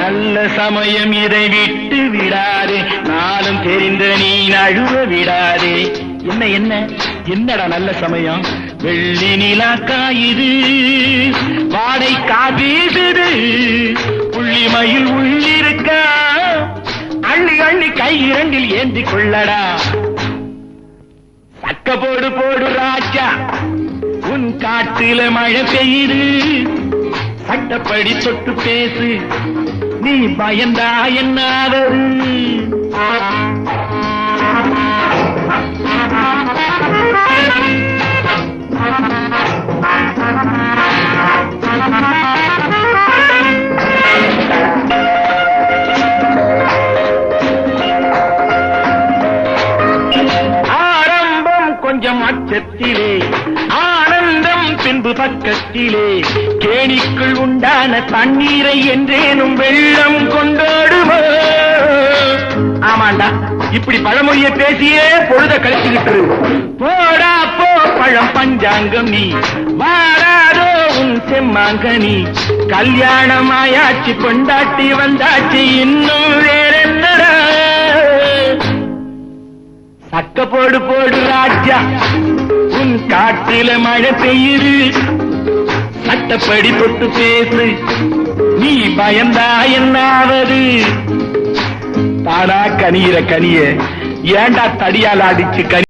நல்ல சமயம் இதை விட்டு விடாதே, நாளும் தெரிந்த நீ நழுவ விடாதே. என்ன என்ன என்னடா நல்ல சமயம்? வெள்ளி நிலா காயுது, வாடை காபீசுது, புள்ளிமயில் உள்ளிருக்கா, அள்ளி அள்ளி கை இரண்டில் ஏந்தி கொள்ளடா. சக்க போடு போடு ராஜா, உன் காட்டில மழை பெய்யுது, சட்டப்படி தொட்டு பேசு, நீ பயந்தா என்னாவது? ஆரம்பம் கொஞ்சம் அச்சத்திலே, ஆனந்தம் பின்பு பக்கத்திலே, கேணிக்குள் உண்டான தண்ணீரை என்றேனும் வெள்ளம் கொண்டாடுமோ? ஆமாண்டா, இப்படி பழமொழியை பேசியே பொழுத கழிச்சுக்கிட்டு போடா போ. பழம் பஞ்சாங்கம் நீ, வாராதோ உன் செம்மாங்கனி, கல்யாணம் ஆயாச்சு, கொண்டாட்டி வந்தாச்சு, இன்னும் வேறென்னடா? சக்க போடு போடு ராஜா, உன் காட்டில மழை பெய்யுது, சட்டப்படி தொட்டு பேசு, நீ பயந்தா என்னாவது? தானா கனியிற கனிய ஏண்டா தடியால் அடிச்சு கனி